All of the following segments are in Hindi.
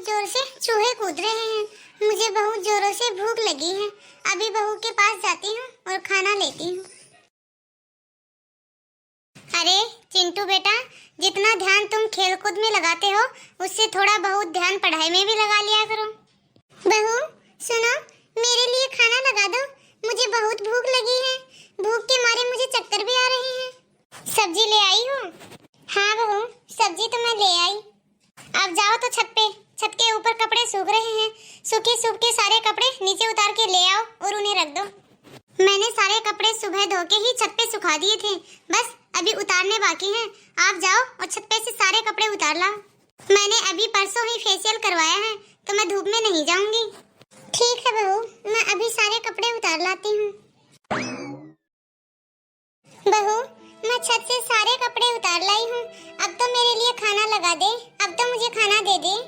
बहुत जोर से चूहे कूद रहे हैं। मुझे बहुत जोरों से भूख लगी है। अभी बहू के पास जाती हूँ और खाना लेती हूँ। अरे चिंटू बेटा, जितना ध्यान तुम खेलकूद में लगाते हो उससे थोड़ा बहुत ध्यान पढ़ाई में भी लगा लिया करो। बहू सुनो, मेरे लिए खाना लगा दो, मुझे बहुत भूख लगी है। भूख के मारे मुझे चक्कर भी आ रहे हैं। सब्जी ले आई हो? हाँ बहू, सब्जी तो मैं ले आई। आप जाओ तो छत के ऊपर कपड़े सूख रहे हैं। सूखे के सारे कपड़े नीचे उतार के ले आओ और उन्हें रख दो। मैंने सारे कपड़े सुबह धो के ही छत पे सुखा दिए थे, बस अभी उतारने बाकी हैं। आप जाओ और छत पे से सारे कपड़े उतार लाओ। मैंने अभी परसों ही फेशियल करवाया है तो मैं धूप में नहीं जाऊंगी। ठीक है बहू, मैं अभी सारे कपड़े उतार लाती हूँ। बहू, मैं छत से सारे कपड़े उतार लाई हूँ। अब तो मेरे लिए खाना लगा दे। अब तो मुझे खाना दे दे।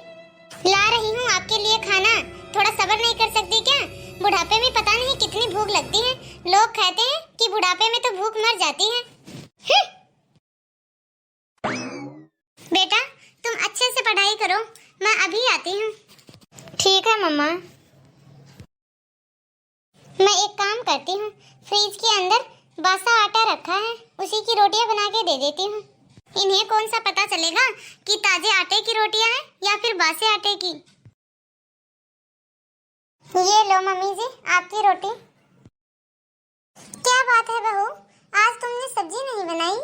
ला रही हूँ आपके लिए खाना। थोड़ा सब्र नहीं कर सकती क्या? बुढ़ापे में पता नहीं कितनी भूख लगती है। लोग कहते हैं कि बुढ़ापे में तो भूख मर जाती है। बेटा तुम अच्छे से पढ़ाई करो, मैं अभी आती हूँ। ठीक है मम्मा। मैं एक काम करती हूँ, फ्रिज के अंदर बासा आटा रखा है, उसी की रोटियां बना के दे देती हूँ। इन्हें कौन सा पता चलेगा कि ताजे आटे की रोटियां हैं या फिर बासे आटे की। ये लो मम्मी जी आपकी रोटी। क्या बात है बहू, आज तुमने सब्जी नहीं बनाई?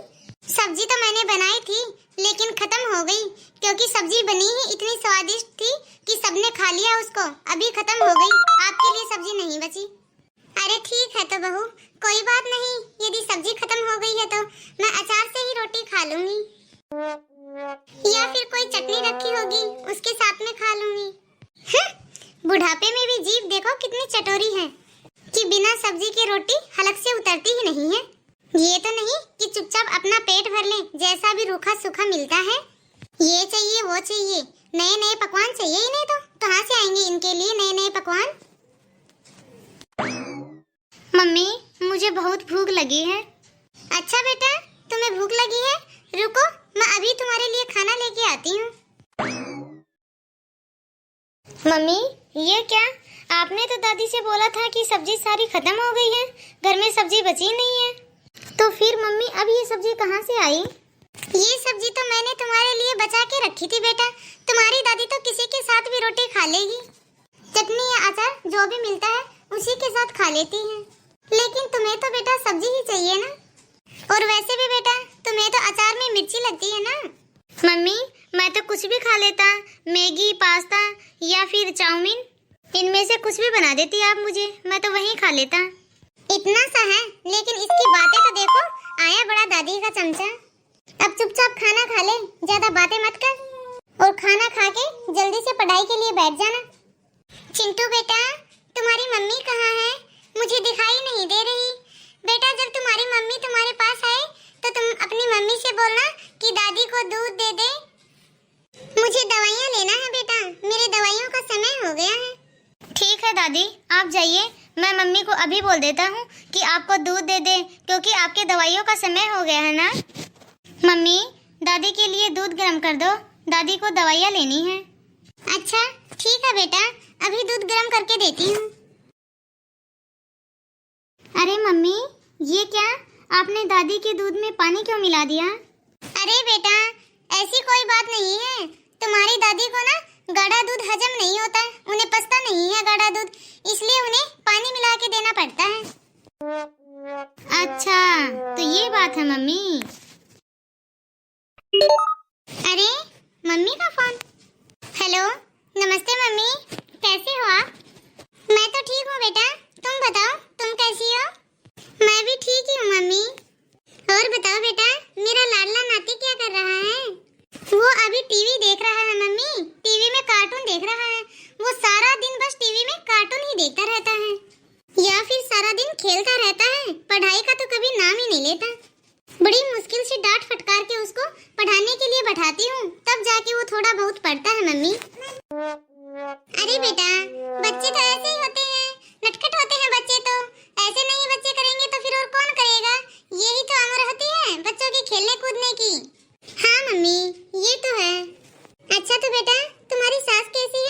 सब्जी तो मैंने बनाई थी लेकिन खत्म हो गई, क्योंकि सब्जी बनी ही इतनी स्वादिष्ट थी कि सबने खा लिया उसको। अभी खत्म हो गई, आपके लिए सब्जी नहीं बची। अरे ठीक है तो बहू, कोई बात नहीं। यदि सब्जी खत्म हो गई है तो मैं अचार से ही रोटी खा लूंगी, या फिर कोई चटनी रखी होगी उसके साथ में खा लूंगी। बुढ़ापे में भी जीभ देखो कितनी चटोरी है कि बिना सब्जी की रोटी हलक से उतरती ही नहीं है। ये तो नहीं कि चुपचाप अपना पेट भर ले, जैसा भी रूखा सूखा मिलता है। ये चाहिए वो चाहिए, नए नए पकवान चाहिए इन्हें। तो कहाँ से आएंगे इनके लिए नए नए पकवान? मम्मी मुझे बहुत भूख लगी है। अच्छा बेटा तुम्हें भूख लगी है, रुको मैं अभी तुम्हारे लिए खाना लेके आती हूँ। मम्मी ये क्या? आपने तो दादी से बोला था कि सब्जी सारी खत्म हो गई है, घर में सब्जी बची नहीं है। तो फिर मम्मी अब ये सब्जी कहाँ से आई? ये सब्जी तो मैंने तुम्हारे लिए बचा के रखी थी बेटा। तुम्हारी दादी तो किसी के साथ भी रोटी खा लेगी, चटनी या अचार जो भी मिलता है उसी के साथ खा लेती है। लेकिन तुम्हें तो बेटा सब्जी ही चाहिए ना, और वैसे भी बेटा तुम्हें तो अचार में मिर्ची लगती है ना। मम्मी मैं तो कुछ भी खा लेता, मैगी पास्ता या फिर चाउमीन, इनमें से कुछ भी बना देती आप मुझे, मैं तो वही खा लेता। इतना सा है, लेकिन इसकी बातें तो देखो। आया बड़ा दादी का चमचा। अब चुपचाप खाना खा ले, ज्यादा बातें मत कर, और खाना खा के जल्दी से पढ़ाई के लिए बैठ जाना। चिंटू बेटा तुम्हारी मम्मी कहाँ है? मुझे दिखाई नहीं दे रही। बेटा जब तुम्हारी मम्मी तुम्हारे पास आए तो तुम अपनी मम्मी से बोलना कि दादी को दूध दे दे। मुझे दवाइयाँ लेना है बेटा, मेरे दवाइयों का समय हो गया है। ठीक है दादी आप जाइए, मैं मम्मी को अभी बोल देता हूँ कि आपको दूध दे दे, क्योंकि आपके दवाइयों का समय हो गया है ना। मम्मी दादी के लिए दूध गर्म कर दो, दादी को दवाइयाँ लेनी है। अच्छा ठीक है बेटा, अभी दूध गर्म करके देती हूँ। अरे मम्मी ये क्या, आपने दादी के दूध में पानी क्यों मिला दिया? अरे बेटा ऐसी कोई बात नहीं है। तुम्हारी दादी को ना गाढ़ा दूध हजम नहीं होता, उन्हें पचता नहीं है गाढ़ा दूध, इसलिए उन्हें पानी मिला के देना पड़ता है। अच्छा तो ये बात है मम्मी। अरे मम्मी का फोन। हेलो नमस्ते मम्मी, कैसे हो आप? मैं तो ठीक हूँ बेटा, तुम बताओ तुम कैसी हो? मैं भी ठीक ही हूँ मम्मी। और बताओ बेटा मेरा लाडला नाती क्या कर रहा है? वो अभी टीवी देख रहा है मम्मी, टीवी में कार्टून देख रहा है। वो सारा दिन बस टीवी में कार्टून ही देखता रहता है, या फिर सारा दिन खेलता रहता है, पढ़ाई का तो कभी नाम ही नहीं लेता। बड़ी मुश्किल से डांट फटकार के उसको पढ़ाने के लिए बैठाती हूँ, तब जाके वो थोड़ा बहुत पढ़ता है मम्मी। अरे बेटा बच्चे तो ऐसे ही होते हैं, नटखट होते हैं बच्चे तो। ऐसे नहीं बच्चे करेंगे तो फिर और कौन करेगा? यही तो उम्र होती है बच्चों की खेलने कूदने की। हाँ मम्मी ये तो है। अच्छा तो बेटा तुम्हारी सास कैसी है?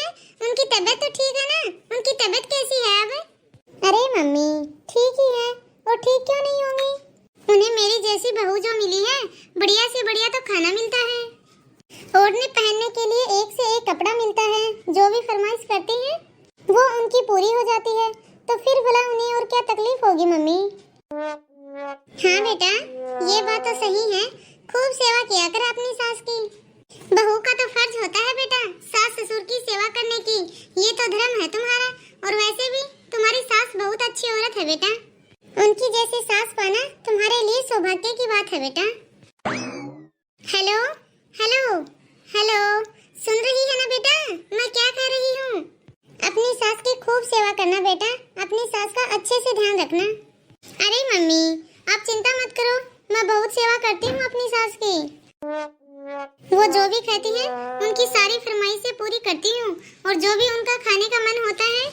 फरमाइश से पूरी करती हूँ और जो भी उनका खाने का मन होता है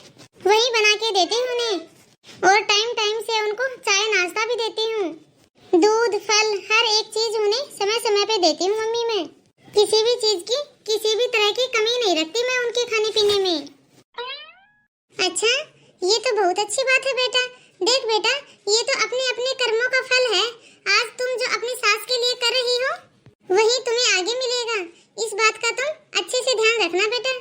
वही बना के देती हूँ उन्हें। और टाइम टाइम से उनको चाय नाश्ता भी देती हूँ। दूध फल हर एक चीज उन्हें समय समय पे देती हूँ मम्मी। मैं किसी भी चीज की किसी भी तरह की कमी नहीं रखती मैं उनके खाने पीने में। अच्छा, ये तो बहुत अच्छी बात है बेटा। देख बेटा, ये तो अपने अपने कर्मों का फल है। आज तुम जो अपनी सास के लिए कर रही हो वही तुम्हें आगे मिलेगा। इस बात का तुम अच्छे से ध्यान रखना बेटा।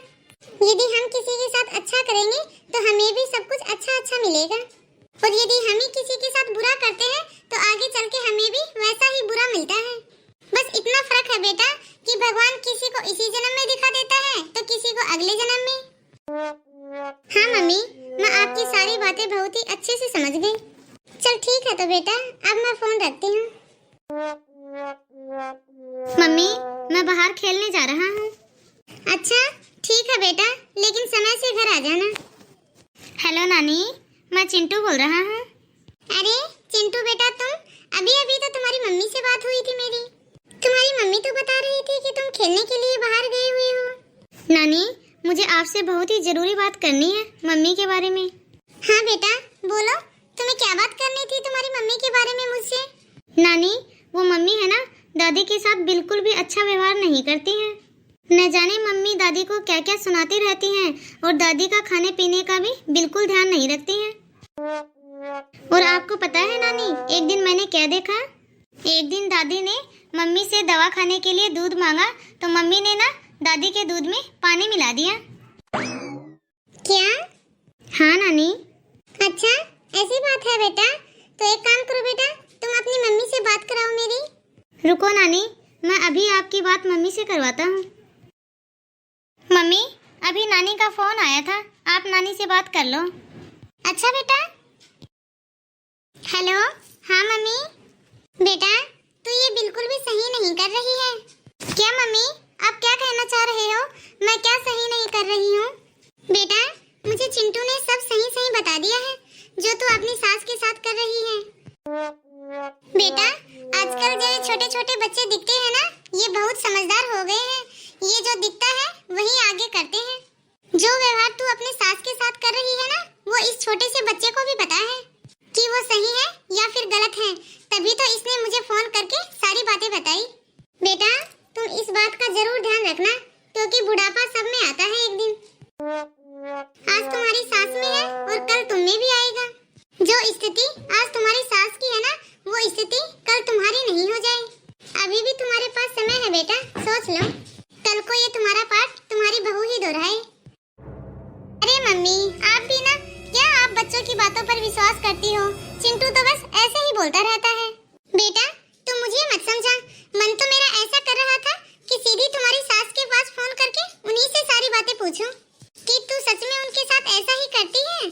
यदि हम किसी के साथ अच्छा करेंगे तो हमें भी सब कुछ अच्छा अच्छा मिलेगा, और यदि हम ही किसी के साथ बुरा करते हैं तो आगे चल के हमें भी वैसा ही बुरा मिलता है। बस इतना फर्क है बेटा कि भगवान किसी को इसी जन्म में दिखा देता है तो किसी को अगले जन्म में। हाँ मम्मी, मैं आपकी सारी बातें बहुत ही अच्छे से समझ गई। चल ठीक है तो बेटा, अब मैं फोन रखती हूँ। मम्मी, मैं बाहर खेलने जा रहा हूँ। अच्छा ठीक है बेटा, लेकिन समय से घर आ जाना। हेलो नानी, मैं चिंटू बोल रहा हूँ। अरे चिंटू बेटा, तुम अभी अभी तो तुम्हारी मम्मी से बात हुई थी मेरी। तुम्हारी मम्मी तो बता रही थी कि तुम खेलने के लिए बाहर गए हुए हो। नानी, मुझे आपसे बहुत ही जरूरी बात करनी है मम्मी के बारे में। हाँ बेटा बोलो, तुम्हें क्या बात करनी थी तुम्हारी मम्मी के बारे में मुझसे? नानी, वो मम्मी है ना, दादी के साथ बिल्कुल भी अच्छा व्यवहार नहीं करती हैं। न जाने मम्मी दादी को क्या क्या सुनाती रहती हैं और दादी का खाने पीने का भी बिल्कुल ध्यान नहीं रखती हैं। और आपको पता है नानी, एक दिन मैंने क्या देखा? एक दिन दादी ने मम्मी से दवा खाने के लिए दूध मांगा तो मम्मी ने ना दादी के दूध में पानी मिला दिया। क्या? हाँ नानी। अच्छा ऐसी बात है बेटा, तो एक काम करो बेटा, तुम अपनी मम्मी से बात कराओ मेरी। रुको नानी, मैं अभी आपकी बात मम्मी से करवाता हूँ। मम्मी, अभी नानी का फोन आया था, आप नानी से बात कर लो। अच्छा बेटा। हेलो। हाँ मम्मी। बेटा तू ये बिल्कुल भी सही नहीं कर रही है। क्या मम्मी, आप क्या कहना चाह रहे हो? मैं क्या सही नहीं कर रही हूँ? बेटा मुझे चिंटू ने सब सही सही बता दिया है जो तू अपनी सास के साथ कर रही है। बेटा आजकल जो छोटे छोटे बच्चे दिखते हैं ना, ये बहुत समझदार हो गए हैं। ये जो दिखता है वही आगे करते हैं। जो व्यवहार तू अपने सास के साथ कर रही है ना, वो इस छोटे से बच्चे को भी पता है कि वो सही है या फिर गलत है। तभी तो इसने मुझे फोन करके सारी बातें बताई। बेटा तुम इस बात का जरूर ध्यान रखना, क्योंकि बुढ़ापा सब में आता है एक दिन। आज तुम्हारी सास में है और कल तुम में भी आएगा। जो स्थिति आज तुम्हारी सास की है ना, वो स्थिति कल तुम्हारी नहीं हो जाए। अभी भी तुम्हारे पास समय है बेटा, सोच लो, कल को ये तुम्हारा पाठ तुम्हारी बहू ही दोहराए। अरे मम्मी आप भी ना, क्या आप बच्चों की बातों पर विश्वास करती हो? चिंटू तो बस ऐसे ही बोलता रहता है। बेटा तुम मुझे मत समझा, मन तो मेरा ऐसा कर रहा था कि सीधी तुम्हारी सास के पास फोन करके उन्हीं से सारी बातें पूछूं कि तू सच में उनके साथ ऐसा ही करती है।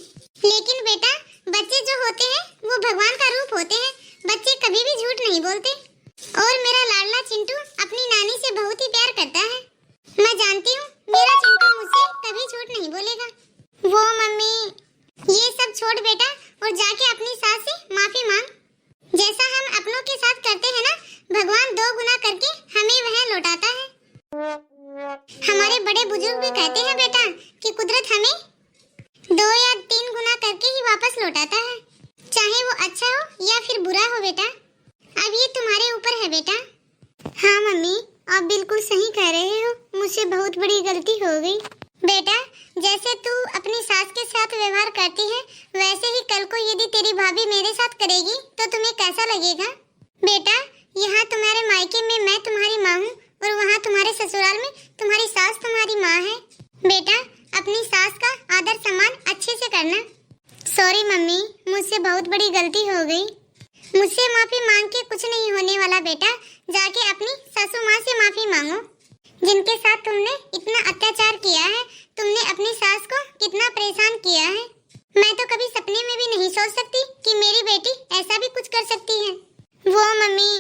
लेकिन बेटा बच्चे जो होते हैं वो भगवान का रूप होते हैं, बच्चे कभी भी झूठ नहीं बोलते। और मेरा लाडला चिंटू अपनी नानी से बहुत ही प्यार करता है। मैं जानती हूँ मेरा चिंटू मुझसे कभी झूठ नहीं बोलेगा। वो मम्मी ये सब छोड़ बेटा और जाके अपनी सास से माफी मांग। जैसा हम अपनों के साथ करते हैं ना, भगवान 2 गुना करके हमें वह लौटाता है। हमारे बड़े बुजुर्ग भी कहते हैं बेटा कि कुदरत हमें 2 या 3 गुना करके ही वापस लौटाता है, चाहे वो अच्छा हो या फिर बुरा हो। बेटा अब ये तुम्हारे ऊपर है बेटा। हाँ मम्मी आप बिल्कुल सही कह रहे हो, मुझसे बहुत बड़ी गलती हो गई। बेटा जैसे तू अपनी सास के साथ व्यवहार करती है, वैसे ही कल को यदि तेरी भाभी मेरे साथ करेगी तो तुम्हें कैसा लगेगा? बेटा यहाँ तुम्हारे मायके में मैं तुम्हारी माँ हूँ और वहाँ तुम्हारे ससुराल में तुम्हारी सास तुम्हारी माँ है। बेटा अपनी सास का आदर सम्मान अच्छे से करना। सॉरी मम्मी, मुझसे बहुत बड़ी गलती हो गई। मुझसे माफी मांग के कुछ नहीं होने वाला बेटा, जाके अपनी सासू माँ से माफी मांगो, जिनके साथ तुमने इतना अत्याचार किया है। तुमने अपनी सास को कितना परेशान किया है। मैं तो कभी सपने में भी नहीं सोच सकती कि मेरी बेटी ऐसा भी कुछ कर सकती है। वो मम्मी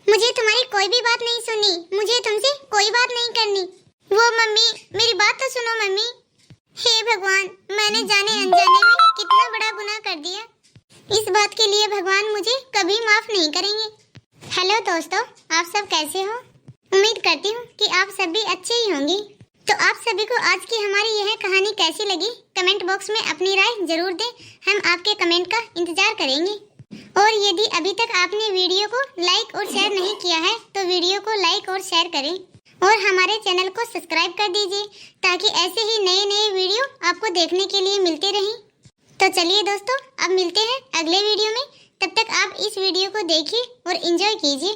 मुझे तुम्हारी कोई भी बात नहीं सुनी, मुझे तुमसे कोई बात नहीं करनी। वो मम्मी मेरी बात तो सुनो मम्मी। हे भगवान, मैंने जाने अनजाने में कितना बड़ा गुनाह कर दिया। इस बात के लिए भगवान मुझे कभी माफ नहीं करेंगे। हेलो दोस्तों, आप सब कैसे हो? उम्मीद करती हूँ कि आप सब भी अच्छे ही होंगे। तो आप सभी को आज की हमारी यह कहानी कैसी लगी कमेंट बॉक्स में अपनी राय जरूर दें। हम आपके कमेंट का इंतजार करेंगे। और यदि अभी तक आपने वीडियो को लाइक और शेयर नहीं किया है तो वीडियो को लाइक और शेयर करें और हमारे चैनल को सब्सक्राइब कर दीजिए ताकि ऐसे ही नए नए वीडियो आपको देखने के लिए मिलते रहें। तो चलिए दोस्तों, अब मिलते हैं अगले वीडियो में। तब तक आप इस वीडियो को देखिए और एंजॉय कीजिए।